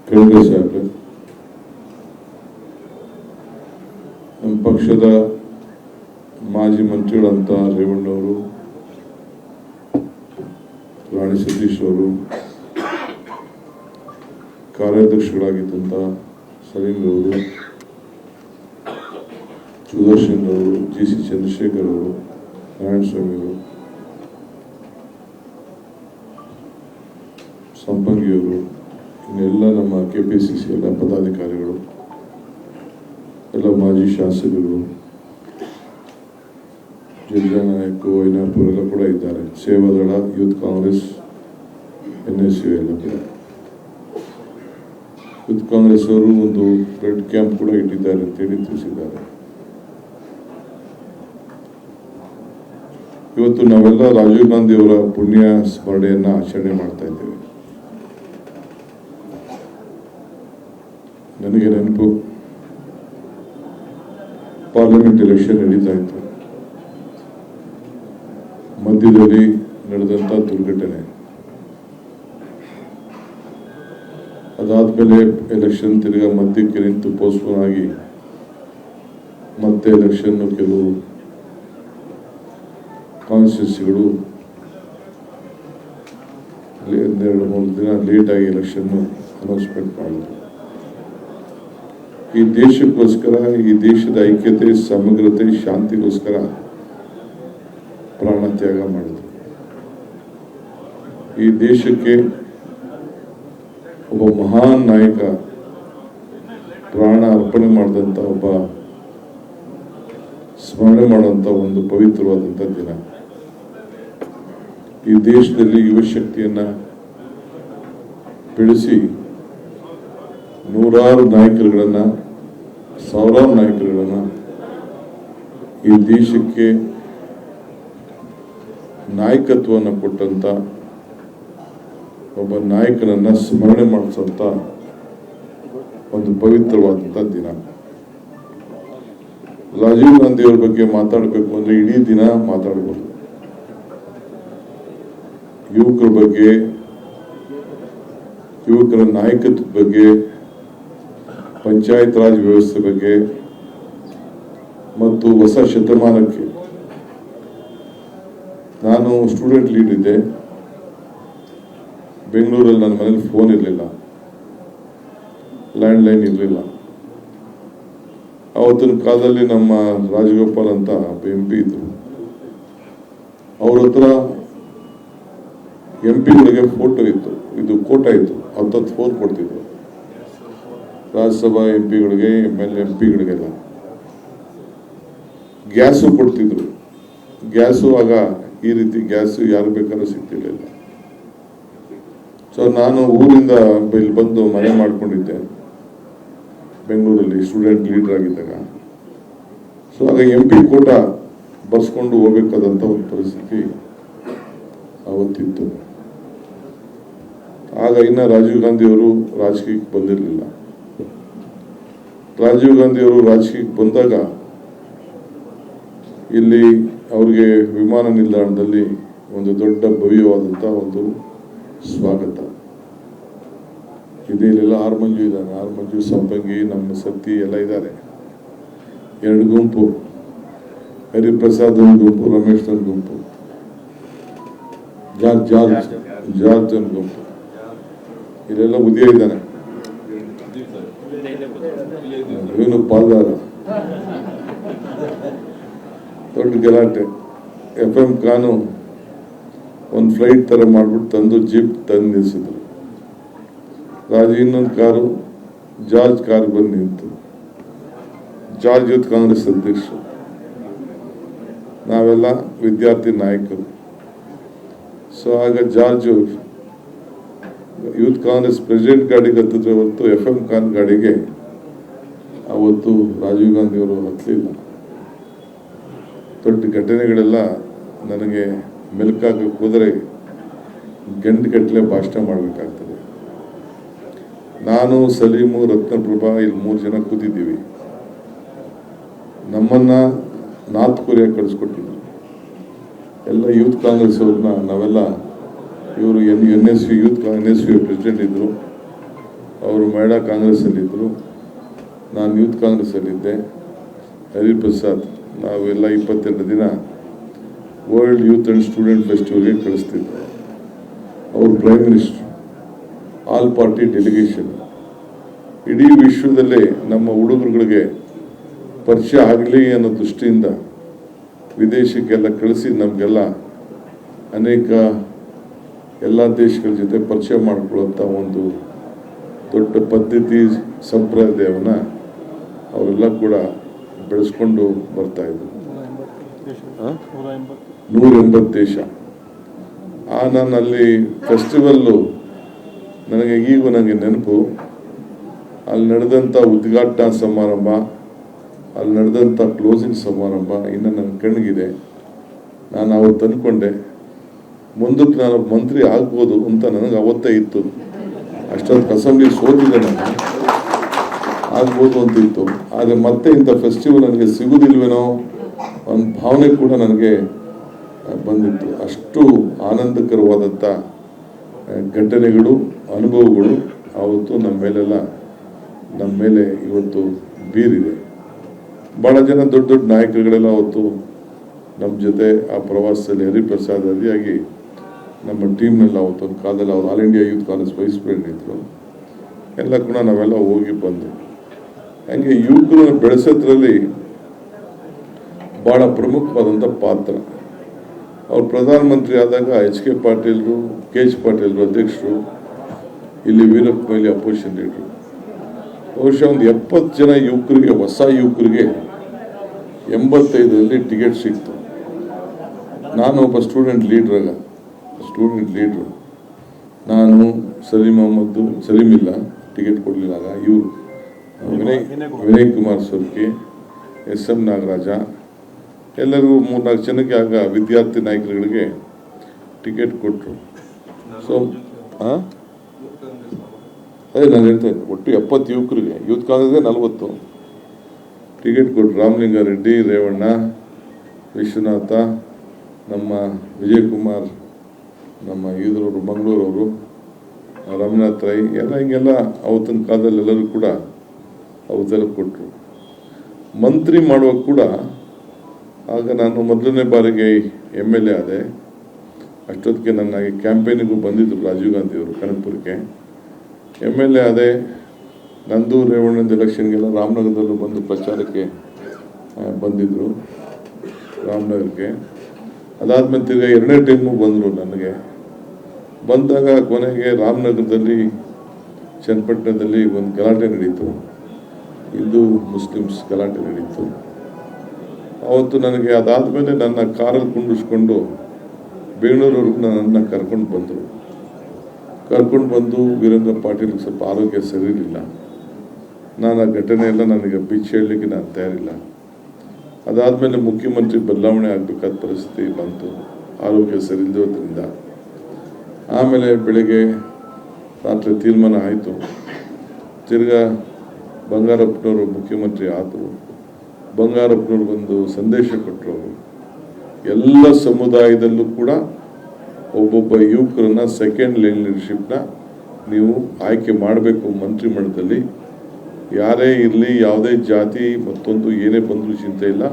ಖಂಡ್ರೆ ಸಾಹೇಬ್ರೆ, ನಮ್ಮ ಪಕ್ಷದ ಮಾಜಿ ಮಂತ್ರಿಗಳಂತ ರೇವಣ್ಣವರು, ರಾಣಿ ಸತೀಶ್ ಅವರು, ಕಾರ್ಯಾಧ್ಯಕ್ಷಗಳಾಗಿದ್ದಂಥ ಸಲೀಂ ಅವರು, ಸುದರ್ಶನ್ ಅವರು, ಜಿ.ಸಿ. ಚಂದ್ರಶೇಖರ್ ಅವರು, ನಾರಾಯಣಸ್ವಾಮಿ ಅವರು, ಸಂಪಂಗಿಯವರು, ಇನ್ನೆಲ್ಲ ನಮ್ಮ KPCC ಎಲ್ಲ ಪದಾಧಿಕಾರಿಗಳು, ಎಲ್ಲ ಮಾಜಿ ಶಾಸಕರು, ಜಿಲ್ಲಾ ನಾಯಕರು, ಐನಾಪುರೆಲ್ಲ ಕೂಡ ಇದ್ದಾರೆ. ಸೇವಾದಳ, ಯೂತ್ ಕಾಂಗ್ರೆಸ್, NSU ಎಲ್ಲ ಕೂಡ. ಯೂತ್ ಕಾಂಗ್ರೆಸ್ ಅವರು ಒಂದು ಬ್ಲಡ್ ಕ್ಯಾಂಪ್ ಕೂಡ ಇಟ್ಟಿದ್ದಾರೆ ಅಂತೇಳಿ ತಿಳಿಸಿದ್ದಾರೆ. ಇವತ್ತು ನಾವೆಲ್ಲ ರಾಜೀವ್ ಗಾಂಧಿ ಅವರ ಪುಣ್ಯ ಸ್ಮರಣೆಯನ್ನ ಆಚರಣೆ ಮಾಡ್ತಾ ಇದ್ದೇವೆ. ನನಗೆ ನೆನಪು, ಪಾರ್ಲಿಮೆಂಟ್ ಎಲೆಕ್ಷನ್ ನಡೀತಾ ಇತ್ತು. ಮಧ್ಯದಲ್ಲಿ ನಡೆದಂತ ದುರ್ಘಟನೆ, ಅದಾದ್ಮೇಲೆ ಎಲೆಕ್ಷನ್ ತಿರ್ಗಾ ಮಧ್ಯಕ್ಕೆ ನಿಂತು ಪೋಸ್ಟ್ಪೋನ್ ಆಗಿ ಮತ್ತೆ ಎಲೆಕ್ಷನ್ ಕೆಲವು ಕಾನ್ಸ್ಟಿಟ್ಯೂನ್ಸಿಗಳು 2-3 ದಿನ ಲೇಟ್ ಆಗಿ ಎಲೆಕ್ಷನ್ ಅನೌನ್ಸ್ಮೆಂಟ್ ಮಾಡಿದ್ರು. ಈ ದೇಶಕ್ಕೋಸ್ಕರ, ಈ ದೇಶದ ಐಕ್ಯತೆ, ಸಮಗ್ರತೆ, ಶಾಂತಿಗೋಸ್ಕರ ಪ್ರಾಣ ತ್ಯಾಗ ಮಾಡಿದ್ರು. ಈ ದೇಶಕ್ಕೆ ಒಬ್ಬ ಮಹಾನ್ ನಾಯಕ ಪ್ರಾಣ ಅರ್ಪಣೆ ಮಾಡಿದಂಥ ಒಬ್ಬ ಸ್ಮರಣೆ ಮಾಡುವಂಥ ಒಂದು ಪವಿತ್ರವಾದಂಥ ದಿನ. ಈ ದೇಶದಲ್ಲಿ ಯುವ ಶಕ್ತಿಯನ್ನ ಬೆಳೆಸಿ ನೂರಾರು ನಾಯಕರುಗಳನ್ನ, ಸಾವಿರಾರು ನಾಯಕರುಗಳನ್ನ ಈ ದೇಶಕ್ಕೆ ನಾಯಕತ್ವವನ್ನು ಕೊಟ್ಟಂತ ಒಬ್ಬ ನಾಯಕನನ್ನ ಸ್ಮರಣೆ ಮಾಡಿಸಂತ ಒಂದು ಪವಿತ್ರವಾದಂಥ ದಿನ. ರಾಜೀವ್ ಗಾಂಧಿ ಅವರ ಬಗ್ಗೆ ಮಾತಾಡಬೇಕು ಅಂದ್ರೆ ಇಡೀ ದಿನ ಮಾತಾಡಬಹುದು. ಯುವಕರ ಬಗ್ಗೆ, ಯುವಕರ ನಾಯಕತ್ವದ ಬಗ್ಗೆ, ಪಂಚಾಯತ್ ರಾಜ್ ವ್ಯವಸ್ಥೆ ಬಗ್ಗೆ ಮತ್ತು ಹೊಸ ಶತಮಾನಕ್ಕೆ. ನಾನು ಸ್ಟೂಡೆಂಟ್ ಲೀಡ್ ಇದ್ದೆ. ಬೆಂಗಳೂರಲ್ಲಿ ನನ್ನ ಮನೇಲಿ ಫೋನ್ ಇರಲಿಲ್ಲ, ಲ್ಯಾಂಡ್ ಲೈನ್ ಇರಲಿಲ್ಲ. ಆವತ್ತಿನ ಕಾಲದಲ್ಲಿ ನಮ್ಮ ರಾಜಗೋಪಾಲ್ ಅಂತ MP ಇದ್ರು. ಅವ್ರ ಹತ್ರ MP-ಗಳಿಗೆ ಫೋಟೋ ಇತ್ತು, ಇದು ಕೋಟಾ ಇತ್ತು, 10 ಫೋನ್ ಕೊಡ್ತಿದ್ರು. ರಾಜ್ಯಸಭಾ MP-ಗಳಿಗೆ, MLA MP-ಗಳಿಗೆಲ್ಲ ಗ್ಯಾಸು ಕೊಡ್ತಿದ್ರು. ಗ್ಯಾಸು ಆಗ ಈ ರೀತಿ ಗ್ಯಾಸು ಯಾರು ಬೇಕಾದ್ರೂ ಸಿಗ್ತಿರ್ಲಿಲ್ಲ. ಸೊ ನಾನು ಊರಿಂದ ಇಲ್ಲಿ ಬಂದು ಮನೆ ಮಾಡ್ಕೊಂಡಿದ್ದೆ ಬೆಂಗಳೂರಲ್ಲಿ, ಸ್ಟೂಡೆಂಟ್ ಲೀಡರ್ ಆಗಿದ್ದಾಗ. ಸೊ ಆಗ MP ಕೋಟಾ ಬರ್ಸ್ಕೊಂಡು ಹೋಗ್ಬೇಕಾದಂಥ ಒಂದು ಪರಿಸ್ಥಿತಿ ಅವತ್ತಿತ್ತು. ಆಗ ಇನ್ನ ರಾಜೀವ್ ಗಾಂಧಿ ಅವರು ರಾಜಕೀಯಕ್ಕೆ ಬಂದಿರಲಿಲ್ಲ. ರಾಜೀವ್ ಗಾಂಧಿ ಅವರು ರಾಜಕೀಯಕ್ಕೆ ಬಂದಾಗ ಇಲ್ಲಿ ಅವ್ರಿಗೆ ವಿಮಾನ ನಿಲ್ದಾಣದಲ್ಲಿ ಒಂದು ದೊಡ್ಡ ಭವ್ಯವಾದಂಥ ಒಂದು ಸ್ವಾಗತ ಇದೆ. ಇಲ್ಲೆಲ್ಲ ಆರ್ ಮಂಜು ಇದ್ದಾನೆ, ಆರ್ ಮಂಜು, ಸಂಪಂಗಿ, ನಮ್ಮ ಸತ್ತಿ ಎಲ್ಲ ಇದ್ದಾರೆ. 2 ಗುಂಪು, ಹರಿಪ್ರಸಾದ್ ಒಂದು ಗುಂಪು, ರಮೇಶ್ ಒಂದು ಗುಂಪು, ಜಾರ್ಜ್ ಒಂದು ಗುಂಪು. ಇಲ್ಲೆಲ್ಲ ಉದಯ ಇದ್ದಾನೆ, ಇವನು ಪಾಲ್ದಾರ. ದೊಡ್ಡ ಗಲಾಟೆ. FM ಖಾನು ಒಂದು ಫ್ಲೈಟ್ ತರ ಮಾಡ್ಬಿಟ್ಟು ತಂದು ಜೀಪ್ ತಂದು ನಿಲ್ಸಿದ್ರು. ಇನ್ನೊಂದು ಕಾರು, ಜಾರ್ಜ್ ಕಾರ್ ಬಂದು ನಿಂತು. ಜಾರ್ಜ್ ಯೂತ್ ಕಾಂಗ್ರೆಸ್ ಅಧ್ಯಕ್ಷರು, ನಾವೆಲ್ಲ ವಿದ್ಯಾರ್ಥಿ ನಾಯಕರು. ಸೊ ಆಗ ಜಾರ್ಜ್ ಯೂತ್ ಕಾಂಗ್ರೆಸ್ ಪ್ರೆಸಿಡೆಂಟ್ ಗಾಡಿಗೆ ಹತ್ತಿದ್ರೆ ಹೊರತು FM ಖಾನ್ ಗಾಡಿಗೆ ಅವತ್ತು ರಾಜೀವ್ ಗಾಂಧಿ ಅವರು ಹತ್ತಲಿಲ್ಲ. ದೊಡ್ಡ ಘಟನೆಗಳೆಲ್ಲ ನನಗೆ ಮೆಲುಕಾಗಕ್ಕೆ ಹೋದರೆ ಗಂಟೆಗಟ್ಟಲೆ ಭಾಷಣ ಮಾಡಬೇಕಾಗ್ತದೆ. ನಾನು, ಸಲೀಮು, ರತ್ನಪ್ರಭಾ ಇಲ್ಲಿ 3 ಜನ ಕೂತಿದ್ದೀವಿ. ನಮ್ಮನ್ನ ನಾರ್ತ್ ಕೊರಿಯಾ ಕಳಿಸ್ಕೊಟ್ಟಿದ್ರು. ಎಲ್ಲ ಯೂತ್ ಕಾಂಗ್ರೆಸ್ ಅವ್ರನ್ನ ನಾವೆಲ್ಲ, ಇವರು NSU ಯೂತ್ NSU ಪ್ರೆಸಿಡೆಂಟ್ ಇದ್ರು, ಅವರು ಮಹಿಳಾ ಕಾಂಗ್ರೆಸ್ಸಲ್ಲಿದ್ದರು, ನಾನು ಯೂತ್ ಕಾಂಗ್ರೆಸ್ಸಲ್ಲಿದ್ದೆ. ಹರಿಪ್ರಸಾದ್ ನಾವೆಲ್ಲ 22 ದಿನ ವರ್ಲ್ಡ್ ಯೂತ್ ಆ್ಯಂಡ್ ಸ್ಟೂಡೆಂಟ್ ಫೆಸ್ಟಿವಲ್ಗೆ ಕಳಿಸ್ತಿದ್ದೆ. ಅವರು prime minister, all party delegation. ಇಡೀ ವಿಶ್ವದಲ್ಲೇ ನಮ್ಮ ಹುಡುಗರುಗಳಿಗೆ ಪರಿಚಯ ಆಗಲಿ ಅನ್ನೋ ದೃಷ್ಟಿಯಿಂದ ವಿದೇಶಕ್ಕೆಲ್ಲ ಕಳಿಸಿ ನಮಗೆಲ್ಲ ಅನೇಕ ಎಲ್ಲ ದೇಶಗಳ ಜೊತೆ ಪರಿಚಯ ಮಾಡಿಕೊಳ್ಳುವಂಥ ಒಂದು ದೊಡ್ಡ ಪದ್ಧತಿ ಸಂಪ್ರದಾಯವನ್ನು ಅವರೆಲ್ಲ ಕೂಡ ಬೆಳೆಸ್ಕೊಂಡು ಬರ್ತಾಯಿದ್ರು. 180 ದೇಶ. ನಾನು ಅಲ್ಲಿ ಫೆಸ್ಟಿವಲ್ಲು ನನಗೆ ಈಗೂ ನನಗೆ ನೆನಪು. ಅಲ್ಲಿ ನಡೆದಂಥ ಉದ್ಘಾಟನಾ ಸಮಾರಂಭ, ಅಲ್ಲಿ ನಡೆದಂಥ ಕ್ಲೋಸಿಂಗ್ ಸಮಾರಂಭ ಇನ್ನು ನನ್ನ ಕಣ್ಣಿಗಿದೆ. ನಾನು ಅವತ್ತು ಅಂದ್ಕೊಂಡೆ ಮುಂದಕ್ಕೆ ನಾನು ಮಂತ್ರಿ ಆಗ್ಬೋದು ಅಂತ ನನಗೆ ಅವತ್ತೇ ಇತ್ತು. ಅಷ್ಟೊಂದು ಅಸೆಂಬ್ಲಿ ಸೋತಿದೆ, ನಾನು ಆಗ್ಬೋದು ಅಂತಿತ್ತು. ಆದರೆ ಮತ್ತೆ ಇಂಥ ಫೆಸ್ಟಿವಲ್ ನನಗೆ ಸಿಗುವುದಿಲ್ವೇನೋ ಒಂದು ಭಾವನೆ ಕೂಡ ನನಗೆ ಬಂದಿತ್ತು. ಅಷ್ಟು ಆನಂದಕರವಾದಂಥ ಘಟನೆಗಳು, ಅನುಭವಗಳು ಆವತ್ತು ನಮ್ಮ ಮೇಲೆ ಇವತ್ತು ಬೀರಿದೆ. ಭಾಳ ಜನ ದೊಡ್ಡ ದೊಡ್ಡ ನಾಯಕರುಗಳೆಲ್ಲ ಅವತ್ತು ನಮ್ಮ ಜೊತೆ ಆ ಪ್ರವಾಸದಲ್ಲಿ ಹರಿಪ್ರಸಾದ್ ಅದಿಯಾಗಿ ನಮ್ಮ ಟೀಮ್ನೆಲ್ಲ ಅವತ್ತು ಒಂದು ಕಾಲದಲ್ಲಿ ಅವರು all India youth Congress vice president ಇದ್ದರು. ಎಲ್ಲ ಕೂಡ ನಾವೆಲ್ಲ ಹೋಗಿ ಬಂದು ಹಂಗೆ ಯುವಕರನ್ನು ಬೆಳೆಸೋದ್ರಲ್ಲಿ ಭಾಳ ಪ್ರಮುಖವಾದಂಥ ಪಾತ್ರ. ಅವ್ರು ಪ್ರಧಾನಮಂತ್ರಿ ಆದಾಗ HK ಪಾಟೀಲ್ರು, KH ಪಾಟೀಲ್ರು ಅಧ್ಯಕ್ಷರು, ಇಲ್ಲಿ ವೀರಪ್ಪ ಮೊಯ್ಲಿ ಅಪೋಸಿಷನ್ ಲೀಡ್ರು. ಬಹುಶಃ ಒಂದು 70 ಜನ ಯುವಕರಿಗೆ, ಹೊಸ ಯುವಕರಿಗೆ 85ರಲ್ಲಿ ಟಿಕೆಟ್ ಸಿಕ್ತು. ನಾನು ಒಬ್ಬ ಸ್ಟೂಡೆಂಟ್ ಲೀಡ್ರು. ನಾನು ಸಲೀಮಿಲ್ಲ ಟಿಕೆಟ್ ಕೊಡಲಿಲ್ಲ. ಇವರು ವಿನಯ್ ಕುಮಾರ್ ಸೊರ್ಕಿ, SM ನಾಗರಾಜ, ಎಲ್ಲರಿಗೂ 3-4 ಜನಕ್ಕೆ ಆಗ ವಿದ್ಯಾರ್ಥಿ ನಾಯಕರುಗಳಿಗೆ ಟಿಕೆಟ್ ಕೊಟ್ಟರು. ಸೊ ಅದೇ ನಾನು ಹೇಳ್ತೇನೆ, ಒಟ್ಟು 70 ಯುವಕರಿಗೆ, ಯೂತ್ ಕಾಂಗ್ರೆಸ್ಗೆ 40 ಟಿಕೆಟ್ ಕೊಟ್ಟರು. ರಾಮಲಿಂಗಾರೆಡ್ಡಿ, ರೇವಣ್ಣ, ವಿಶ್ವನಾಥ, ನಮ್ಮ ವಿಜಯ್ ಕುಮಾರ್, ನಮ್ಮ ಇದ್ರವರು ಮಂಗಳೂರವರು, ರಮನಾಥ್ ರೈ, ಎಲ್ಲ ಹಿಂಗೆಲ್ಲ ಅವತ್ತಿನ ಕಾಲದಲ್ಲಿ ಎಲ್ಲರೂ ಕೂಡ ಅವತ್ತೆಲ್ಲ ಕೊಟ್ಟರು. ಮಂತ್ರಿ ಮಾಡುವಾಗ ಕೂಡ ಆಗ ನಾನು ಮೊದಲನೇ ಬಾರಿಗೆ MLA ಆದೆ. ಅಷ್ಟೊತ್ತಿಗೆ ನನ್ನ ಕ್ಯಾಂಪೇನಿಗೂ ಬಂದಿದ್ದರು ರಾಜೀವ್ ಗಾಂಧಿಯವರು ಕನಕಪುರಕ್ಕೆ. MLA ಆದೆ. ನಂದು ರೇವಣ್ಣದ ಎಲೆಕ್ಷನ್ಗೆಲ್ಲ ರಾಮನಗರದಲ್ಲೂ ಬಂದು ಪ್ರಚಾರಕ್ಕೆ ಬಂದಿದ್ದರು, ರಾಮನಗರಕ್ಕೆ. ಅದಾದಮೇಲೆ ತಿರ್ಗಿ 2ನೇ ಟೈಮು ಬಂದರು. ನನಗೆ ಬಂದಾಗ ಕೊನೆಗೆ ರಾಮನಗರದಲ್ಲಿ, ಚನ್ನಪಟ್ಟಣದಲ್ಲಿ ಒಂದು ಗಲಾಟೆ ನಡೀತು, ಹಿಂದೂ ಮುಸ್ಲಿಮ್ಸ್ ಗಲಾಟೆ ನಡೀತು. ಅವತ್ತು ನನಗೆ ಅದಾದಮೇಲೆ ನನ್ನ ಕಾರಲ್ಲಿ ಕುಂಡಿಸ್ಕೊಂಡು ಬೆಂಗಳೂರವರೆಗೂ ನನ್ನನ್ನು ಕರ್ಕೊಂಡು ಬಂದು ವೀರೇಂದ್ರ ಪಾಟೀಲ್ಗೆ ಸ್ವಲ್ಪ ಆರೋಗ್ಯ ಸರಿ ಇರಲಿಲ್ಲ. ನಾನು ಆ ಘಟನೆ ಎಲ್ಲ ನನಗೆ ಬಿಚ್ಚಿ ಹೇಳಲಿಕ್ಕೆ ನಾನು ತಯಾರಿಲ್ಲ. ಅದಾದಮೇಲೆ ಮುಖ್ಯಮಂತ್ರಿ ಬದಲಾವಣೆ ಆಗಬೇಕಾದ ಪರಿಸ್ಥಿತಿ ಬಂತು, ಆರೋಗ್ಯ ಸರಿ ಇಲ್ಲದ್ರಿಂದ. ಆಮೇಲೆ ಬೆಳಗ್ಗೆ ರಾತ್ರಿ ತೀರ್ಮಾನ ಆಯಿತು. ತಿರ್ಗಾ ಬಂಗಾರಪ್ಪನವರು ಮುಖ್ಯಮಂತ್ರಿ ಆದರು. ಬಂಗಾರಪ್ಪನವ್ರು ಒಂದು ಸಂದೇಶ ಕೊಟ್ಟರು. ಎಲ್ಲ ಸಮುದಾಯದಲ್ಲೂ ಕೂಡ ಒಬ್ಬೊಬ್ಬ ಯುವಕರನ್ನ ಸೆಕೆಂಡ್ ಲೈನ್ ಲೀಡರ್ಶಿಪ್ನ ನೀವು ಆಯ್ಕೆ ಮಾಡಬೇಕು. ಮಂತ್ರಿಮಂಡಲದಲ್ಲಿ ಯಾರೇ ಇರಲಿ, ಯಾವುದೇ ಜಾತಿ ಮತ್ತೊಂದು ಏನೇ ಬಂದರೂ ಚಿಂತೆ ಇಲ್ಲ,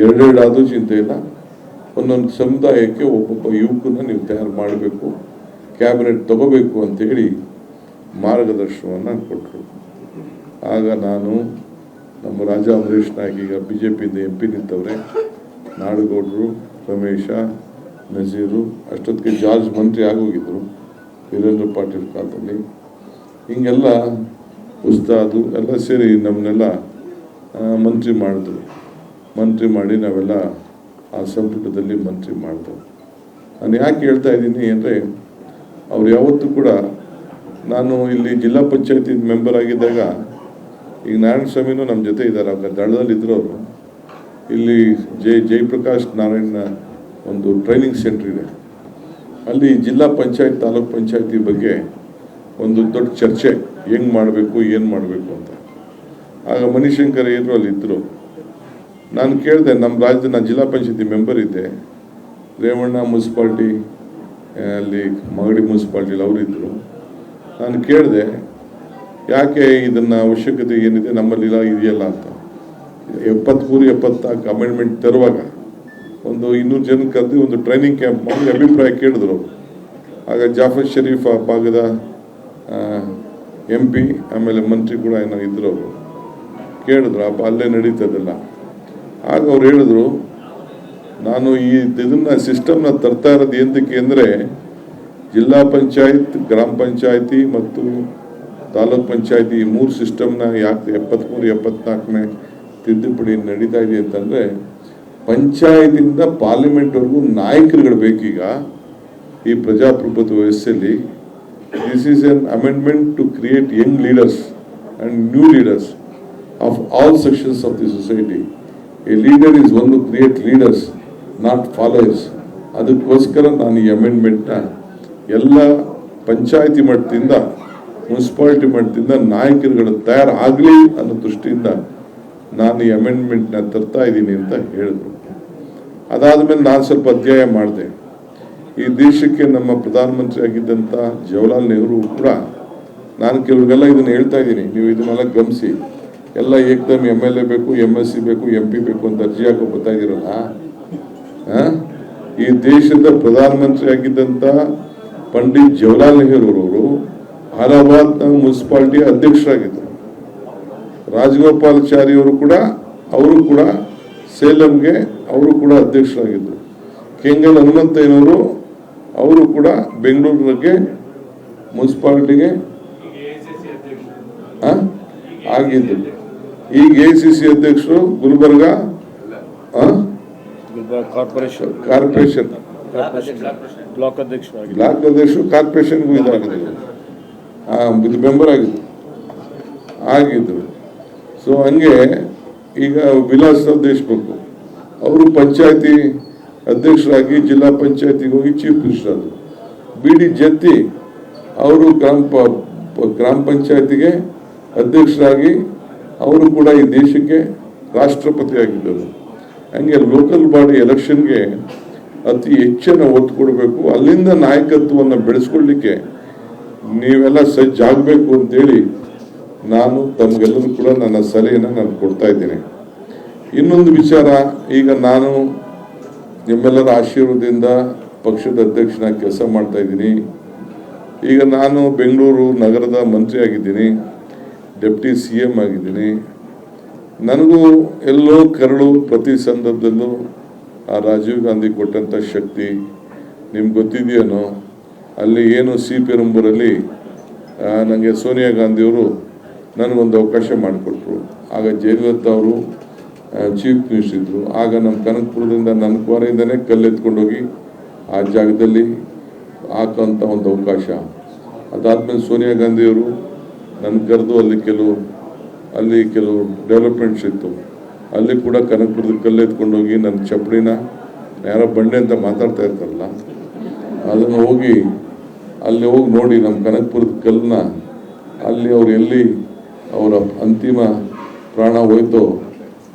2 ಆದರೂ ಚಿಂತೆ ಇಲ್ಲ, ಒಂದೊಂದು ಸಮುದಾಯಕ್ಕೆ ಒಬ್ಬೊಬ್ಬ ಯುವಕರನ್ನ ನೀವು ತಯಾರು ಮಾಡಬೇಕು, ಕ್ಯಾಬಿನೆಟ್ ತಗೋಬೇಕು ಅಂತೇಳಿ ಮಾರ್ಗದರ್ಶನವನ್ನು ಕೊಟ್ಟರು. ಆಗ ನಾನು, ನಮ್ಮ ರಾಜ ಅಮರೇಶ್ ನಾಯ್ಕ, ಈಗ BJPಯಿಂದ MP ನಿಂತವ್ರೆ, ನಾಡಗೌಡರು, ರಮೇಶ, ನಜೀರು, ಅಷ್ಟೊತ್ತಿಗೆ ಜಾರ್ಜ್ ಮಂತ್ರಿ ಆಗೋಗಿದ್ರು ವೀರೇಂದ್ರ ಪಾಟೀಲ್ ಕಾಲದಲ್ಲಿ. ಹಿಂಗೆಲ್ಲ ಉಸ್ತಾದು ಎಲ್ಲ ಸೇರಿ ನಮ್ಮನ್ನೆಲ್ಲ ಮಂತ್ರಿ ಮಾಡಿದ್ರು. ಮಂತ್ರಿ ಮಾಡಿ ನಾವೆಲ್ಲ ಆ ಸಂಪುಟದಲ್ಲಿ ಮಂತ್ರಿ ಮಾಡಿದ್ರು. ನಾನು ಯಾಕೆ ಹೇಳ್ತಾ ಇದ್ದೀನಿ ಅಂದರೆ, ಅವ್ರು ಯಾವತ್ತೂ ಕೂಡ, ನಾನು ಇಲ್ಲಿ ಜಿಲ್ಲಾ ಪಂಚಾಯತಿ ಮೆಂಬರ್ ಆಗಿದ್ದಾಗ, ಈಗ ನಾರಾಯಣ ಸ್ವಾಮಿನೂ ನಮ್ಮ ಜೊತೆ ಇದ್ದಾರೆ, ಅವ್ರ ದಳದಲ್ಲಿದ್ದರು ಅವರು. ಇಲ್ಲಿ ಜಯಪ್ರಕಾಶ್ ನಾರಾಯಣ ಒಂದು ಟ್ರೈನಿಂಗ್ ಸೆಂಟರ್ ಇದೆ, ಅಲ್ಲಿ ಜಿಲ್ಲಾ ಪಂಚಾಯತ್, ತಾಲೂಕ್ ಪಂಚಾಯತಿ ಬಗ್ಗೆ ಒಂದು ದೊಡ್ಡ ಚರ್ಚೆ, ಹೆಂಗೆ ಮಾಡಬೇಕು, ಏನು ಮಾಡಬೇಕು ಅಂತ. ಆಗ ಮಣಿಶಂಕರ್ ಅಯ್ಯರು ಅಲ್ಲಿ ಇದ್ದರು. ನಾನು ಕೇಳಿದೆ, ನಮ್ಮ ರಾಜ್ಯದ ನಾನು ಜಿಲ್ಲಾ ಪಂಚಾಯತಿ ಮೆಂಬರ್ ಇದ್ದೆ, ರೇವಣ್ಣ ಮುನ್ಸಿಪಾಲ್ಟಿ ಅಲ್ಲಿ ಮಾಗಡಿ ಮುನ್ಸಿಪಾಲ್ಟಿಲಿ ಅವರಿದ್ದರು. ನಾನು ಕೇಳಿದೆ, ಯಾಕೆ ಇದನ್ನ ಅವಶ್ಯಕತೆ ಏನಿದೆ ನಮ್ಮಲ್ಲಿ ಇದೆಯಲ್ಲ ಅಂತ 73-74 ಅಮೆಂಡ್ಮೆಂಟ್ ತರುವಾಗ ಒಂದು 200 ಜನ ಕರೆದು ಒಂದು ಟ್ರೈನಿಂಗ್ ಕ್ಯಾಂಪ್ ಮಾಡಿ ಅಭಿಪ್ರಾಯ ಕೇಳಿದ್ರು. ಆಗ ಜಾಫರ್ ಶರೀಫ್ ಆ ಭಾಗದ MP ಆಮೇಲೆ ಮಂತ್ರಿ ಕೂಡ ಏನೋ ಇದ್ರು, ಅವರು ಕೇಳಿದ್ರು ಅಲ್ಲೇ ನಡೀತದಲ್ಲ. ಆಗ ಅವ್ರು ಹೇಳಿದ್ರು, ನಾನು ಇದನ್ನ ಸಿಸ್ಟಮ್ನ ತರ್ತಾ ಇರೋದು ಎಂದಕ್ಕೆ ಅಂದರೆ ಜಿಲ್ಲಾ ಪಂಚಾಯತ್, ಗ್ರಾಮ ಪಂಚಾಯತಿ ಮತ್ತು ತಾಲೂಕ್ ಪಂಚಾಯತಿ ಈ 3 ಸಿಸ್ಟಮ್ನ ಯಾಕೆ 73-74ನೇ ತಿದ್ದುಪಡಿ ನಡೀತಾ ಇದೆ ಅಂತಂದರೆ ಪಂಚಾಯತಿಂದ ಪಾರ್ಲಿಮೆಂಟ್ವರೆಗೂ ನಾಯಕರುಗಳು ಬೇಕೀಗ ಈ ಪ್ರಜಾಪ್ರಭುತ್ವ ವ್ಯವಸ್ಥೆಯಲ್ಲಿ. This is an amendment to create young leaders and new leaders of all sections of the society. A leader is one to create leaders, not followers. ಅದಕ್ಕೋಸ್ಕರ ನಾನು ಈ ಅಮೆಂಡ್ಮೆಂಟ್ನ ಎಲ್ಲ ಪಂಚಾಯತಿ ಮಟ್ಟದಿಂದ ಮುನ್ಸಿಪಾಲಿಟಿ ಮಟ್ಟದಿಂದ ನಾಯಕರುಗಳು ತಯಾರಾಗಲಿ ಅನ್ನೋ ದೃಷ್ಟಿಯಿಂದ ನಾನು ಈ ಅಮೆಂಡ್ಮೆಂಟ್ನ ತರ್ತಾ ಇದ್ದೀನಿ ಅಂತ ಹೇಳಿದ್ರು. ಅದಾದಮೇಲೆ ನಾನು ಸ್ವಲ್ಪ ಅಧ್ಯಯನ ಮಾಡಿದೆ. ಈ ದೇಶಕ್ಕೆ ನಮ್ಮ ಪ್ರಧಾನಮಂತ್ರಿ ಆಗಿದ್ದಂಥ ಜವಾಹರ್ಲಾಲ್ ನೆಹರು ಕೂಡ, ನಾನು ಕೆಲವ್ರಿಗೆಲ್ಲ ಇದನ್ನು ಹೇಳ್ತಾ ಇದ್ದೀನಿ, ನೀವು ಇದನ್ನೆಲ್ಲ ಗಮನಿಸಿ. ಎಲ್ಲ ಏಕದಮ್ MLA ಬೇಕು, MSc ಬೇಕು, MP ಬೇಕು ಅಂತ ಅರ್ಜಿ ಹಾಕೋ ಬರ್ತಾ ಇದ್ದೀರಲ್ಲ. ಈ ದೇಶದ ಪ್ರಧಾನಮಂತ್ರಿ ಆಗಿದ್ದಂಥ ಪಂಡಿತ್ ಜವಾಹರ್ಲಾಲ್ ನೆಹರು ಅವರು ಅಲಹಾಬಾದ್ನ ಮುನ್ಸಿಪಾಲಿಟಿ ಅಧ್ಯಕ್ಷರಾಗಿದ್ದರು. ರಾಜಗೋಪಾಲಾಚಾರಿ ಅವರು ಕೂಡ ಸೇಲಂಗೆ ಅವರು ಕೂಡ ಅಧ್ಯಕ್ಷರಾಗಿದ್ದರು. ಕೆಂಗಲ್ ಹನುಮಂತಯ್ಯನವರು ಅವರು ಕೂಡ ಬೆಂಗಳೂರಿಗೆ ಮುನ್ಸಿಪಾಲಿಟಿಗೆ ಆಗಿದ್ದರು. ಈಗ ACC ಅಧ್ಯಕ್ಷರು ಗುಲ್ಬರ್ಗ ಕಾರ್ಪೊರೇಷನ್ ಬ್ಲಾಕ್ ಅಧ್ಯಕ್ಷರು ಕಾರ್ಪೊರೇಷನ್ಗೂ ಇದು ಮೆಂಬರ್ ಆಗಿದ್ರು. ಸೊ ಹಂಗೆ ಈಗ ವಿಲಾಸರಾವ್ ದೇಶಮುಖ್ ಅವರು ಪಂಚಾಯತಿ ಅಧ್ಯಕ್ಷರಾಗಿ ಜಿಲ್ಲಾ ಪಂಚಾಯತಿಗೆ ಹೋಗಿ ಚೀಫ್ ಮಿನಿಸ್ಟರ್ ಆದರು. BD ಜತ್ತಿ ಅವರು ಗ್ರಾಮ ಪಂಚಾಯತಿಗೆ ಅಧ್ಯಕ್ಷರಾಗಿ ಅವರು ಕೂಡ ಈ ದೇಶಕ್ಕೆ ರಾಷ್ಟ್ರಪತಿ ಆಗಿದ್ದರು. ಹಂಗೆ ಲೋಕಲ್ ಬಾಡಿ ಎಲೆಕ್ಷನ್ಗೆ ಅತಿ ಹೆಚ್ಚಿನ ಒತ್ತು ಕೊಡಬೇಕು, ಅಲ್ಲಿಂದ ನಾಯಕತ್ವವನ್ನು ಬೆಳೆಸ್ಕೊಳ್ಳಿಕ್ಕೆ ನೀವೆಲ್ಲ ಸಜ್ಜಾಗಬೇಕು ಅಂತೇಳಿ ನಾನು ತಮಗೆಲ್ಲರೂ ಕೂಡ ನನ್ನ ಸಲಹೆಯನ್ನು ನಾನು ಕೊಡ್ತಾ ಇದ್ದೇನೆ. ಇನ್ನೊಂದು ವಿಚಾರ, ಈಗ ನಾನು ನಿಮ್ಮೆಲ್ಲರ ಆಶೀರ್ವಾದದಿಂದ ಪಕ್ಷದ ಅಧ್ಯಕ್ಷನಾಗಿ ಕೆಲಸ ಮಾಡ್ತಾ ಇದ್ದೀನಿ. ಈಗ ನಾನು ಬೆಂಗಳೂರು ನಗರದ ಮಂತ್ರಿ ಆಗಿದ್ದೀನಿ, ಡೆಪ್ಟಿ CM ಆಗಿದ್ದೀನಿ. ನನಗೂ ಎಲ್ಲೋ ಕರಳು ಪ್ರತಿ ಸಂದರ್ಭದಲ್ಲೂ ಆ ರಾಜೀವ್ ಗಾಂಧಿ ಕೊಟ್ಟಂಥ ಶಕ್ತಿ ನಿಮ್ಗೆ ಗೊತ್ತಿದೆಯೇನೋ. ಅಲ್ಲಿ ಏನು ಪೆರಂಬೂರಲ್ಲಿ ನನಗೆ ಸೋನಿಯಾ ಗಾಂಧಿಯವರು ನನಗೊಂದು ಅವಕಾಶ ಮಾಡಿಕೊಟ್ರು. ಆಗ ಜಯಲಲಿತಾ ಅವರು ಚೀಫ್ ಮಿನಿಸ್ಟರ್ ಇದ್ದರು. ಆಗ ನಮ್ಮ ಕನಕಪುರದಿಂದ ನನ್ನ ಕ್ವಾರೆಯಿಂದನೇ ಕಲ್ಲೆತ್ಕೊಂಡೋಗಿ ಆ ಜಾಗದಲ್ಲಿ ಹಾಕೋಂಥ ಒಂದು ಅವಕಾಶ. ಅದಾದಮೇಲೆ ಸೋನಿಯಾ ಗಾಂಧಿಯವರು ನನ್ನ ಕರೆದು ಅಲ್ಲಿ ಕೆಲವು ಡೆವಲಪ್ಮೆಂಟ್ಸ್ ಇತ್ತು, ಅಲ್ಲಿ ಕೂಡ ಕನಕಪುರದ ಕಲ್ಲೆತ್ಕೊಂಡೋಗಿ ನನ್ನ ಚಪ್ಪಡಿನ ಯಾರೋ ಬಂಡೆ ಅಂತ ಮಾತಾಡ್ತಾ ಇರ್ತಾರಲ್ಲ, ಅದನ್ನು ಹೋಗಿ ನೋಡಿ ನಮ್ಮ ಕನಕಪುರದ ಕಲ್ಲನ್ನ ಅಲ್ಲಿ ಎಲ್ಲಿ ಅವರ ಅಂತಿಮ ಪ್ರಾಣ ಹೋಯ್ತೋ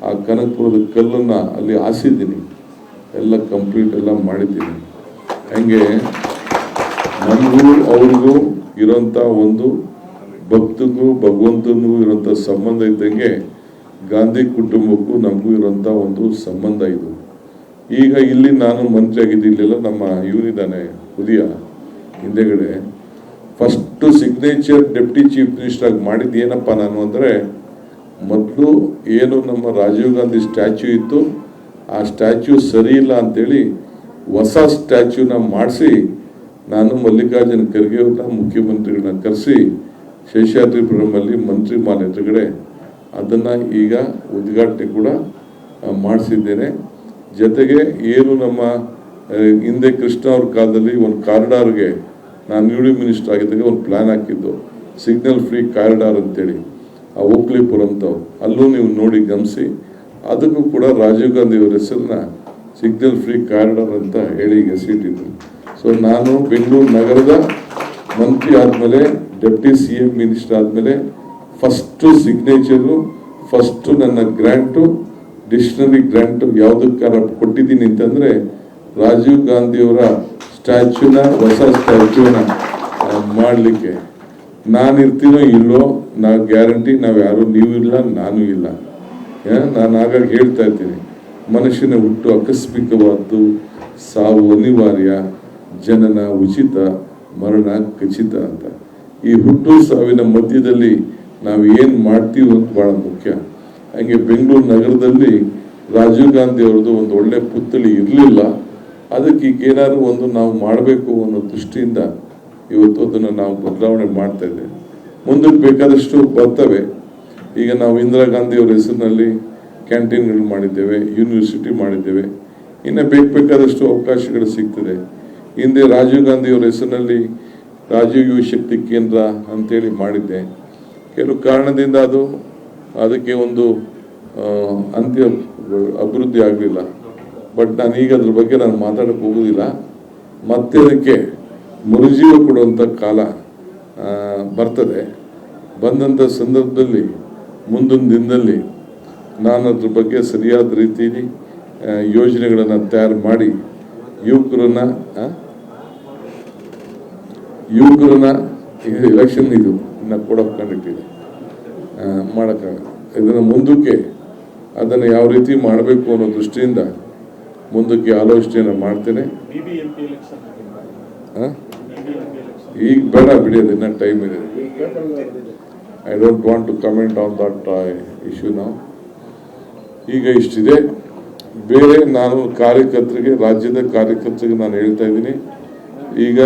ಆ ಕನಕಪುರದ ಕಲ್ಲನ್ನು ಅಲ್ಲಿ ಹಾಸಿದ್ದೀನಿ, ಎಲ್ಲ ಕಂಪ್ಲೀಟ್ ಎಲ್ಲ ಮಾಡಿದ್ದೀನಿ. ಹಂಗೆ ನಮಗೂ ಅವ್ರಿಗೂ ಇರೋಂಥ ಒಂದು ಭಕ್ತಗೂ ಭಗವಂತನಿಗೂ ಇರೋಂಥ ಸಂಬಂಧ ಇದ್ದಂಗೆ ಗಾಂಧಿ ಕುಟುಂಬಕ್ಕೂ ನಮಗೂ ಇರೋಂಥ ಒಂದು ಸಂಬಂಧ ಇದು. ಈಗ ಇಲ್ಲಿ ನಾನು ಮಂತ್ರಿ ಆಗಿದ್ದು, ಇಲ್ಲೆಲ್ಲ ನಮ್ಮ ಇವರಿದ್ದಾನೆ ಉದಯ ಹಿಂದೆಗಡೆ, first signature deputy chief minister ಆಗಿ ಮಾಡಿದ್ದು ಏನಪ್ಪ ನಾನು ಅಂದರೆ, ಮೊದಲು ಏನು ನಮ್ಮ ರಾಜೀವ್ ಗಾಂಧಿ ಸ್ಟ್ಯಾಚ್ಯೂ ಇತ್ತು ಆ ಸ್ಟ್ಯಾಚ್ಯೂ ಸರಿ ಇಲ್ಲ ಅಂತೇಳಿ ಹೊಸ ಸ್ಟ್ಯಾಚ್ಯೂನ ಮಾಡಿಸಿ ನಾನು ಮಲ್ಲಿಕಾರ್ಜುನ ಖರ್ಗೆ ಅವ್ರನ್ನ ಮುಖ್ಯಮಂತ್ರಿಗಳನ್ನ ಕರೆಸಿ ಶೇಷಾದ್ರಿಪುರಮಲ್ಲಿ ಮಂತ್ರಿ ಮಾಲ್ ಎದುರುಗಡೆ ಅದನ್ನು ಈಗ ಉದ್ಘಾಟನೆ ಕೂಡ ಮಾಡಿಸಿದ್ದೇನೆ. ಜೊತೆಗೆ ಏನು ನಮ್ಮ ಹಿಂದೆ ಕೃಷ್ಣ ಅವ್ರ ಕಾಲದಲ್ಲಿ ಒಂದು ಕಾರಿಡಾರ್ಗೆ ನಾನು ಯೂನಿಯನ್ ಮಿನಿಸ್ಟರ್ ಆಗಿದ್ದಾಗ ಒಂದು ಪ್ಲ್ಯಾನ್ ಹಾಕಿದ್ದು, ಸಿಗ್ನಲ್ ಫ್ರೀ ಕಾರಿಡಾರ್ ಅಂತೇಳಿ, ಆ ಓಕ್ಲಿಪುರಂತವ್ರು ಅಲ್ಲೂ ನೀವು ನೋಡಿ ಗಮನಿಸಿ, ಅದಕ್ಕೂ ಕೂಡ ರಾಜೀವ್ ಗಾಂಧಿ ಅವರ ಹೆಸರನ್ನ ಸಿಗ್ನಲ್ ಫ್ರೀ ಕಾರಿಡಾರ್ ಅಂತ ಹೇಳಿ ಹೆಸರಿಟ್ಟಿದ್ರು. ಸೊ ನಾನು ಬೆಂಗಳೂರು ನಗರದ ಮಂತ್ರಿ ಆದಮೇಲೆ ಡೆಪ್ಟಿ CM ಮಿನಿಸ್ಟರ್ ಆದಮೇಲೆ ಫಸ್ಟು ಸಿಗ್ನೇಚರು, ಫಸ್ಟು ನನ್ನ ಗ್ರ್ಯಾಂಟು, ಡಿಕ್ಷನರಿ ಗ್ರ್ಯಾಂಟು ಯಾವುದಕ್ಕಾರ ಕೊಟ್ಟಿದ್ದೀನಿ ಅಂತಂದರೆ ರಾಜೀವ್ ಗಾಂಧಿಯವರ ಸ್ಟ್ಯಾಚ್ಯೂನ, ಹೊಸ ಸ್ಟ್ಯಾಚ್ಯೂನ ಮಾಡಲಿಕ್ಕೆ. ನಾನು ಇರ್ತೀನೋ ಇಲ್ಲೋ ನಾವು ಗ್ಯಾರಂಟಿ, ನಾವು ಯಾರು, ನೀವು ಇಲ್ಲ ನಾನು ಇಲ್ಲ. ನಾನು ಹಾಗಾಗಿ ಹೇಳ್ತಾ ಇರ್ತೀನಿ, ಮನುಷ್ಯನ ಹುಟ್ಟು ಆಕಸ್ಮಿಕವಾದ್ದು, ಸಾವು ಅನಿವಾರ್ಯ, ಜನನ ಉಚಿತ, ಮರಣ ಖಚಿತ ಅಂತ. ಈ ಹುಟ್ಟು ಸಾವಿನ ಮಧ್ಯದಲ್ಲಿ ನಾವು ಏನು ಮಾಡ್ತೀವಿ ಅಂತ ಭಾಳ ಮುಖ್ಯ. ಹಂಗೆ ಬೆಂಗಳೂರು ನಗರದಲ್ಲಿ ರಾಜೀವ್ ಗಾಂಧಿ ಅವ್ರದ್ದು ಒಂದು ಒಳ್ಳೆ ಪುತ್ಥಳಿ ಇರಲಿಲ್ಲ. ಅದಕ್ಕೆ ಈಗ ಏನಾದ್ರು ಒಂದು ನಾವು ಮಾಡಬೇಕು ಅನ್ನೋ ದೃಷ್ಟಿಯಿಂದ ಇವತ್ತು ಅದನ್ನು ನಾವು ಬದಲಾವಣೆ ಮಾಡ್ತಾ ಇದ್ದೇವೆ. ಮುಂದಕ್ಕೆ ಬೇಕಾದಷ್ಟು ಬರ್ತವೆ. ಈಗ ನಾವು ಇಂದಿರಾ ಗಾಂಧಿ ಅವರ ಹೆಸರಿನಲ್ಲಿ ಕ್ಯಾಂಟೀನ್ಗಳು ಮಾಡಿದ್ದೇವೆ, ಯೂನಿವರ್ಸಿಟಿ ಮಾಡಿದ್ದೇವೆ. ಇನ್ನು ಬೇಕಾದಷ್ಟು ಅವಕಾಶಗಳು ಸಿಗ್ತದೆ. ಹಿಂದೆ ರಾಜೀವ್ ಗಾಂಧಿ ಅವರ ಹೆಸರಿನಲ್ಲಿ ರಾಜೀವ್ ಯುವ ಶಕ್ತಿ ಕೇಂದ್ರ ಅಂತೇಳಿ ಮಾಡಿದ್ದೆ. ಕೆಲವು ಕಾರಣದಿಂದ ಅದಕ್ಕೆ ಒಂದು ಅಂತ್ಯ ಅಭಿವೃದ್ಧಿ ಆಗಲಿಲ್ಲ. ಬಟ್ ನಾನು ಈಗ ಅದ್ರ ಬಗ್ಗೆ ನಾನು ಮಾತಾಡಕ್ಕೆ ಹೋಗೋದಿಲ್ಲ. ಮತ್ತೆ ಅದಕ್ಕೆ ಮರುಜೀವ ಕೊಡುವಂಥ ಕಾಲ ಬರ್ತದೆ. ಬಂದಂಥ ಸಂದರ್ಭದಲ್ಲಿ ಮುಂದಿನ ದಿನದಲ್ಲಿ ನಾನು ಅದ್ರ ಬಗ್ಗೆ ಸರಿಯಾದ ರೀತಿಯಲ್ಲಿ ಯೋಜನೆಗಳನ್ನು ತಯಾರು ಮಾಡಿ ಯುವಕರನ್ನ ಈಗ ಎಲೆಕ್ಷನ್ ಇದು ಇನ್ನು ಕೋಡ್ ಆಫ್ ಕಂಡಕ್ಟ್ ಇದೆ ಮಾಡೋಕ್ಕಾಗ, ಇದನ್ನು ಮುಂದಕ್ಕೆ ಅದನ್ನು ಯಾವ ರೀತಿ ಮಾಡಬೇಕು ಅನ್ನೋ ದೃಷ್ಟಿಯಿಂದ ಮುಂದಕ್ಕೆ ಆಲೋಚನೆಯನ್ನು ಮಾಡ್ತೇನೆ. ಈಗ ಬೇಡ ಬಿಡಿ, ಅದನ್ನ ಟೈಮ್ ಇದೆ. I don't want to comment on that issue ನಾವು. ಈಗ ಇಷ್ಟಿದೆ. ಬೇರೆ ನಾನು ಕಾರ್ಯಕರ್ತರಿಗೆ, ರಾಜ್ಯದ ಕಾರ್ಯಕರ್ತರಿಗೆ ನಾನು ಹೇಳ್ತಾ ಇದ್ದೀನಿ, ಈಗ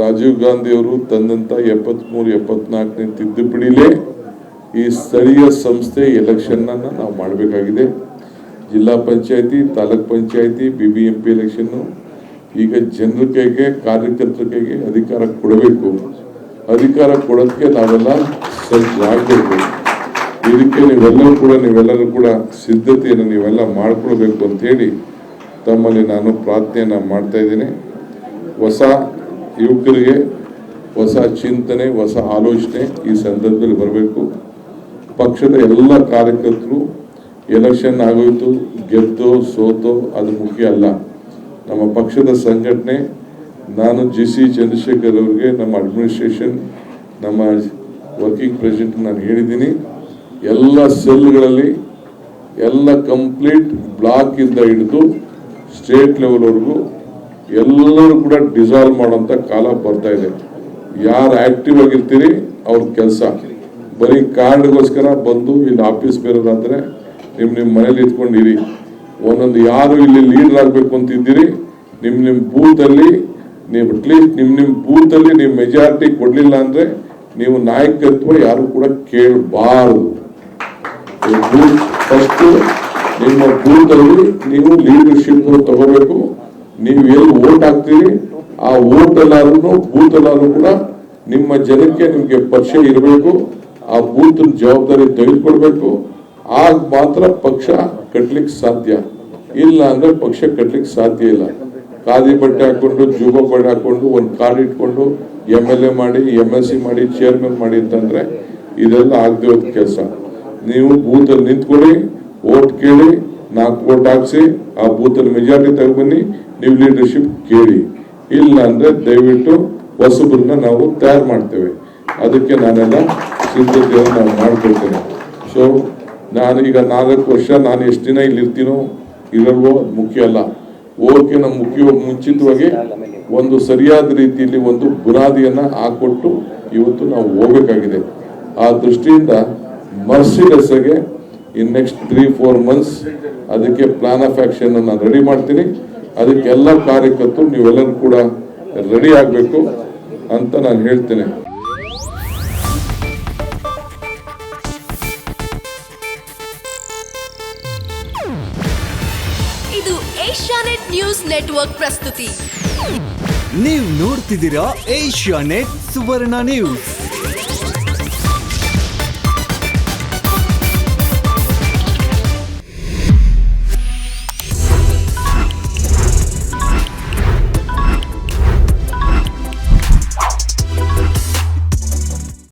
ರಾಜೀವ್ ಗಾಂಧಿ ಅವರು ತಂದಂಥ 73-74ನೇ ತಿದ್ದುಪಡಿಲೇ ಈ ಸ್ಥಳೀಯ ಸಂಸ್ಥೆ ಎಲೆಕ್ಷನ್ನ ನಾವು ಮಾಡಬೇಕಾಗಿದೆ. ಜಿಲ್ಲಾ ಪಂಚಾಯತಿ, ತಾಲೂಕ್ ಪಂಚಾಯತಿ, BBMP ಎಲೆಕ್ಷನ್ನು ಈಗ ಜನರ ಕೈಗೆ, ಕಾರ್ಯಕರ್ತರ ಕೈಗೆ ಅಧಿಕಾರ ಕೊಡಬೇಕು. ಅಧಿಕಾರ ಕೊಡೋದಕ್ಕೆ ನಾವೆಲ್ಲ ಸಜ್ಜಾಗಬೇಕು. ಇದಕ್ಕೆ ನೀವೆಲ್ಲರೂ ಕೂಡ ಸಿದ್ಧತೆಯನ್ನು ನೀವೆಲ್ಲ ಮಾಡ್ಕೊಳ್ಬೇಕು ಅಂತೇಳಿ ತಮ್ಮಲ್ಲಿ ನಾನು ಪ್ರಾರ್ಥನೆಯನ್ನು ಮಾಡ್ತಾ ಇದ್ದೀನಿ. ಹೊಸ ಯುವಕರಿಗೆ ಹೊಸ ಚಿಂತನೆ, ಹೊಸ ಆಲೋಚನೆ ಈ ಸಂದರ್ಭದಲ್ಲಿ ಬರಬೇಕು. ಪಕ್ಷದ ಎಲ್ಲ ಕಾರ್ಯಕರ್ತರು ಎಲೆಕ್ಷನ್ ಆಗೋಯ್ತು, ಗೆದ್ದೋ ಸೋತೋ ಅದು ಮುಖ್ಯ ಅಲ್ಲ. ನಮ್ಮ ಪಕ್ಷದ ಸಂಘಟನೆ, ನಾನು GC ಚಂದ್ರಶೇಖರ್ ಅವರಿಗೆ, ನಮ್ಮ ಅಡ್ಮಿನಿಸ್ಟ್ರೇಷನ್, ನಮ್ಮ ವರ್ಕಿಂಗ್ ಪ್ರೆಸಿಡೆಂಟ್ ನಾನು ಹೇಳಿದ್ದೀನಿ, ಎಲ್ಲ ಸೆಲ್ಗಳಲ್ಲಿ ಎಲ್ಲ ಕಂಪ್ಲೀಟ್ ಬ್ಲಾಕ್ ಇಂದ ಹಿಡಿದು ಸ್ಟೇಟ್ ಲೆವೆಲ್ವರೆಗೂ ಎಲ್ಲರೂ ಕೂಡ ಡಿಸಾಲ್ವ್ ಮಾಡೋಂಥ ಕಾಲ ಬರ್ತಾ ಇದೆ. ಯಾರು ಆಕ್ಟಿವ್ ಆಗಿರ್ತೀರಿ ಅವ್ರ ಕೆಲಸ. ಬರೀ ಕಾರ್ಡ್ಗೋಸ್ಕರ ಬಂದು ಇಲ್ಲಿ ಆಫೀಸ್ ಬೇರೆದಾದ್ರೆ ನಿಮ್ಮ ಮನೇಲಿ ಇಟ್ಕೊಂಡಿರಿ. ಒಂದೊಂದು ಯಾರು ಇಲ್ಲಿ ಲೀಡರ್ ಆಗಬೇಕು ಅಂತಿದ್ದೀರಿ, ನಿಮ್ಮ ಬೂತಲ್ಲಿ ನೀವು ಅಟ್ಲೀಸ್ಟ್ ನಿಮ್ಮ ಬೂತಲ್ಲಿ ನೀವು ಮೆಜಾರಿಟಿ ಕೊಡಲಿಲ್ಲ ಅಂದರೆ ನೀವು ನಾಯಕತ್ವ ಯಾರು ಕೂಡ ಕೇಳಬಾರದು. ಫಸ್ಟ್ ನಿಮ್ಮ ಬೂತಲ್ಲಿ ನೀವು ಲೀಡರ್ಶಿಪ್ ತಗೋಬೇಕು. ನೀವು ಎಲ್ಲಿ ವೋಟ್ ಹಾಕ್ತೀರಿ ಆ ವೋಟ್ ಎಲ್ಲಾರು ಬೂತ್ ಎಲ್ಲಾರು ಕೂಡ ನಿಮ್ಮ ಜನಕ್ಕೆ ನಿಮ್ಗೆ ಪರಿಚಯ ಇರಬೇಕು. ಆ ಬೂತ್ ಜವಾಬ್ದಾರಿ ತೆಗೆದುಕೊಡ್ಬೇಕು. ಆಗ ಮಾತ್ರ ಪಕ್ಷ ಕಟ್ಲಿಕ್ಕೆ ಸಾಧ್ಯ. ಇಲ್ಲ ಅಂದ್ರೆ ಪಕ್ಷ ಕಟ್ಲಿಕ್ಕೆ ಸಾಧ್ಯ ಇಲ್ಲ. ಖಾದಿ ಬಟ್ಟೆ ಹಾಕೊಂಡು, ಜೂಬ ಬಟ್ಟೆ ಹಾಕೊಂಡು, ಒಂದು ಕಾರ್ಡ್ ಇಟ್ಕೊಂಡು MLA ಮಾಡಿ, MLC ಮಾಡಿ, ಚೇರ್ಮನ್ ಮಾಡಿ ಅಂತಂದ್ರೆ ಇದೆಲ್ಲ ಆಗದೆ ಹೋದ ಕೆಲಸ. ನೀವು ಬೂತ್ ಅಲ್ಲಿ ನಿಂತ್ಕೊಳ್ಳಿ, ವೋಟ್ ಕೇಳಿ, 4 ವೋಟ್ ಹಾಕ್ಸಿ, ಆ ಬೂತ್ ಅಲ್ಲಿ ಮೆಜಾರಿಟಿ ತಗೊಬನ್ನಿ, ನೀವು ಲೀಡರ್ಶಿಪ್ ಕೇಳಿ. ಇಲ್ಲ ಅಂದ್ರೆ ದಯವಿಟ್ಟು ಹೊಸಬ್ರನ್ನ ನಾವು ತಯಾರು ಮಾಡ್ತೇವೆ. ಅದಕ್ಕೆ ನಾನೆಲ್ಲ ಸಿದ್ಧತೆಯನ್ನು ನಾವು ಮಾಡ್ಕೊಳ್ತೇನೆ. ಸೊ ನಾನೀಗ 4 ವರ್ಷ ನಾನು ಎಷ್ಟು ದಿನ ಇಲ್ಲಿ ಇರ್ತೀನೋ ಇರಲ್ವೋ ಅದು ಮುಖ್ಯ ಅಲ್ಲ. ಓಕೆ, ನಮ್ಮ ಮುಂಚಿತವಾಗಿ ಒಂದು ಸರಿಯಾದ ರೀತಿಯಲ್ಲಿ ಒಂದು ಬುನಾದಿಯನ್ನ ಹಾಕೊಟ್ಟು ಇವತ್ತು ನಾವು ಹೋಗ್ಬೇಕಾಗಿದೆ. ಆ ದೃಷ್ಟಿಯಿಂದ ಮರ್ಸಿಲೆಸ್ಗೆ ಇನ್ ನೆಕ್ಸ್ಟ್ 3-4 ಮಂತ್ಸ್ ಅದಕ್ಕೆ ಪ್ಲಾನ್ ಆಫ್ ಆಕ್ಷನ್ ನಾನು ರೆಡಿ ಮಾಡ್ತೀನಿ. ಅದಕ್ಕೆ ಎಲ್ಲ ಕಾರ್ಯಕರ್ತರು ನೀವೆಲ್ಲರೂ ಕೂಡ ರೆಡಿ ಆಗಬೇಕು ಅಂತ ನಾನು ಹೇಳ್ತೇನೆ. ಇದು ಏಷ್ಯಾನೆಟ್ ನ್ಯೂಸ್ ನೆಟ್ವರ್ಕ್ ಪ್ರಸ್ತುತಿ. ನೀವು ನೋಡ್ತಿದ್ದೀರಾ ಏಷ್ಯಾನೆಟ್ ಸುವರ್ಣ ನ್ಯೂಸ್.